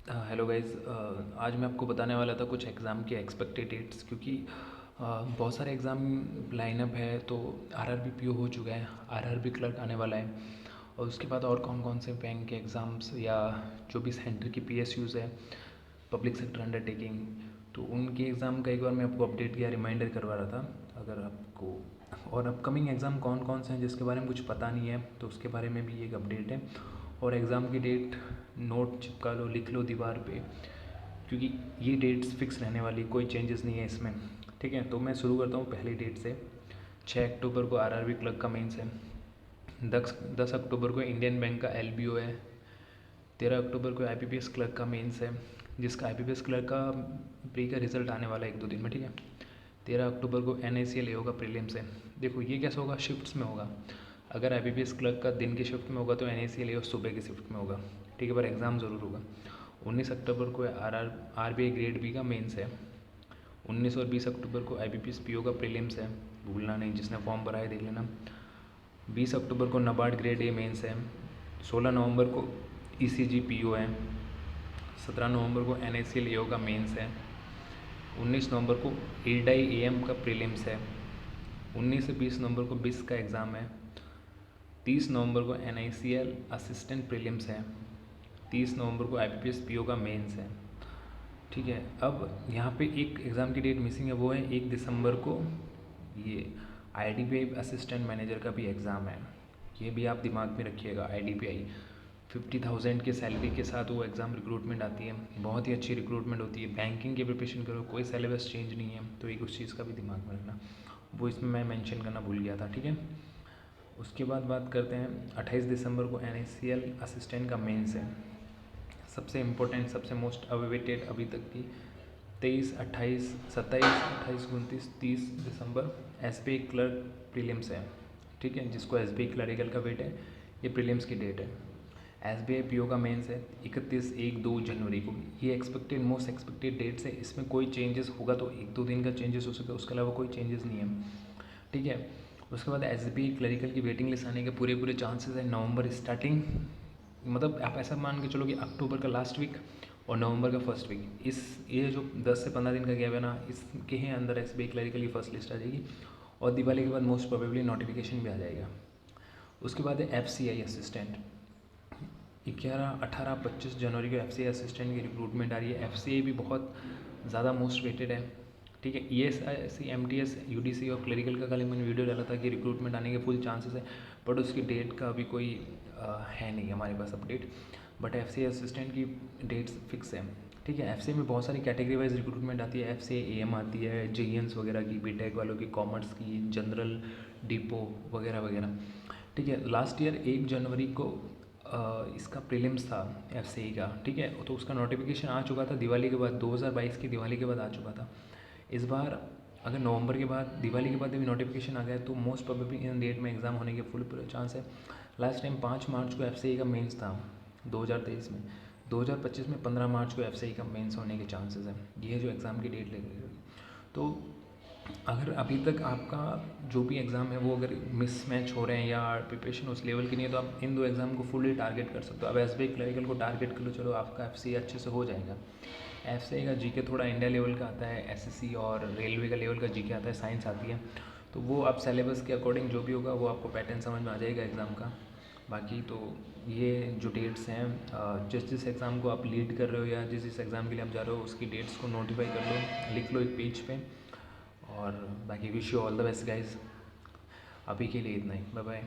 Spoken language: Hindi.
Hello guys. आज मैं आपको बताने वाला था कुछ एग्ज़ाम के एक्सपेक्टेड डेट्स, क्योंकि बहुत सारे एग्ज़ाम लाइनअप है। तो आरआरबी पीओ हो चुका है, आरआरबी क्लर्क आने वाला है, और उसके बाद और कौन कौन से बैंक के एग्ज़ाम्स या जो भी सेंटर की पीएसयूज़ है, पब्लिक सेक्टर अंडरटेकिंग, तो उनके एग्ज़ाम का एक बार मैं आपको अपडेट या रिमाइंडर करवा रहा था। अगर आपको और अपकमिंग एग्ज़ाम कौन कौन से हैं जिसके बारे में कुछ पता नहीं है, तो उसके बारे में भी एक अपडेट है। और एग्ज़ाम की डेट नोट चिपका लो, लिख लो दीवार पे, क्योंकि ये डेट्स फिक्स रहने वाली, कोई चेंजेस नहीं है इसमें। ठीक है, तो मैं शुरू करता हूँ पहली डेट से। 6 अक्टूबर को आरआरबी क्लर्क का मेंस है। 10 अक्टूबर को इंडियन बैंक का एलबीओ है। 13 अक्टूबर को आईपीपीएस क्लर्क का मेंस है, जिसका आईपीपीएस क्लर्क का प्री का रिजल्ट आने वाला है 1-2 दिन में। ठीक है, 13 अक्टूबर को एनएसीएल एओ का प्रीलिम्स है। देखो ये कैसे होगा, शिफ्ट्स में होगा। अगर आईपीपीएस क्लर्क का दिन की शिफ्ट में होगा तो एनएसीएल एओ सुबह की शिफ्ट में होगा। ठीक है, पर एग्ज़ाम ज़रूर होगा। 19 अक्टूबर को आरबीआई ग्रेड बी का मेंस है। 19 और 20 अक्टूबर को आईपीपीएस पीओ का प्रीलिम्स है, भूलना नहीं, जिसने फॉर्म भरा है देख लेना। 20 अक्टूबर को नाबार्ड ग्रेड ए मेंस है। 16 नवंबर को ईसीजी पीओ है। 17 नवंबर को एनएसीएल एओ का मेंस है। 19 नवंबर को एडाई एएम का प्रीलिम्स है। 19 से 20 नवंबर को बिस का एग्ज़ाम है। 30 नवंबर को एनआईसीएल असिस्टेंट प्रीलिम्स है। 30 नवंबर को आईपीपीएस पीओ का मेंस है। ठीक है, अब यहाँ पे एक एग्ज़ाम की डेट मिसिंग है, वो है 1 दिसंबर को ये आईडीपीआई असिस्टेंट मैनेजर का भी एग्ज़ाम है। ये भी आप दिमाग में रखिएगा। आईडीपीआई 50,000 के सैलरी के साथ वो एग्ज़ाम रिक्रूटमेंट आती है, बहुत ही अच्छी रिक्रूटमेंट होती है। बैंकिंग की प्रिपरेशन करो, कोई सिलेबस चेंज नहीं है, तो एक उस चीज़ का भी दिमाग में रखना। वो इसमें मैं मेंशन करना भूल गया था। ठीक है, उसके बाद बात करते हैं 28 दिसंबर को एनएसीएल असिस्टेंट का मेंस है। सबसे इम्पोर्टेंट, सबसे मोस्ट अवेटेड अभी तक की 23, 28, 27, 28, 29, 30 दिसंबर एसबीआई क्लर्क प्रीलिम्स है। ठीक है, जिसको एसबीआई क्लरिकल का वेट है, ये प्रीलिम्स की डेट है। एसबीआई पीओ का मेंस है 31-1-2 जनवरी को। ये एक्सपेक्टेड, मोस्ट एक्सपेक्टेड डेट्स है। इसमें कोई चेंजेस होगा तो 1-2 दिन का चेंजेस हो सकता है, उसके अलावा कोई चेंजेस नहीं है। ठीक है, उसके बाद एसबीआई क्लरिकल की वेटिंग लिस्ट आने के पूरे पूरे चांसेस है नवंबर स्टार्टिंग, मतलब आप ऐसा मान के चलो कि अक्टूबर का लास्ट वीक और नवंबर का फर्स्ट वीक, इस ये जो 10 से 15 दिन का गैप है ना, इसके ही अंदर एसबीआई क्लरिकल की फर्स्ट लिस्ट आ जाएगी, और दिवाली के बाद मोस्ट प्रोबेबली नोटिफिकेशन भी आ जाएगा। उसके बाद है एफसीआई असिस्टेंट। 11, 18, 25 जनवरी को एफसीआई असिस्टेंट की रिक्रूटमेंट आ रही है। एफसीआई भी बहुत ज़्यादा मोस्ट वेटेड है। ठीक है, ईएसआईसी, एमटीएस, यूडीसी और क्लरिकल का कल मैंने वीडियो डाला था कि रिक्रूटमेंट आने के फुल चांसेस है, बट उसकी डेट का अभी कोई है नहीं हमारे पास अपडेट। बट एफसीआई असिस्टेंट की डेट्स फिक्स है। ठीक है, एफसीआई में बहुत सारी कैटेगरी वाइज रिक्रूटमेंट आती है। एफसीआई एएम आती है, जेईएंस वगैरह की, बीटेक वालों की, कॉमर्स की, जनरल, डिपो वगैरह वगैरह। ठीक है, लास्ट ईयर 1 जनवरी को इसका प्रीलिम्स था एफसीआई का। ठीक है, तो उसका नोटिफिकेशन आ चुका था दिवाली के बाद, 2022 की दिवाली के बाद आ चुका था। इस बार अगर नवंबर के बाद, दिवाली के बाद भी नोटिफिकेशन आ गया तो मोस्ट प्रोबेबली इन डेट में एग्ज़ाम होने के फुल चांस है। लास्ट टाइम 5 मार्च को एफसीआई का मेंस था 2023 में। 2025 में 15 मार्च को एफसीआई का मेंस होने के चांसेस हैं। ये जो एग्ज़ाम की डेट लगेगी, तो अगर अभी तक आपका जो भी एग्ज़ाम है वो अगर मिसमैच हो रहे हैं या प्रिपरेशन उस लेवल की नहीं है, तो आप इन 2 एग्ज़ाम को फुली टारगेट कर सकते हो। अब एसबीआई क्लरिकल को टारगेट कर लो, चलो आपका एफसीआई अच्छे से हो जाएगा। एफसीआई का जीके थोड़ा इंडिया लेवल का आता है, एसएससी और रेलवे का लेवल का जीके आता है, साइंस आती है, तो वो आप सिलेबस के अकॉर्डिंग जो भी होगा वो आपको पैटर्न समझ में आ जाएगा एग्ज़ाम का। बाकी तो ये जो डेट्स हैं, जिस जिस एग्ज़ाम को आप लीड कर रहे हो या जिस जिस एग्ज़ाम के लिए आप जा रहे हो, उसकी डेट्स को नोटिफाई कर लो, लिख लो एक पेज पे। और बाकी wish you all the best guys. अभी के लिए इतना ही, बाय बाय।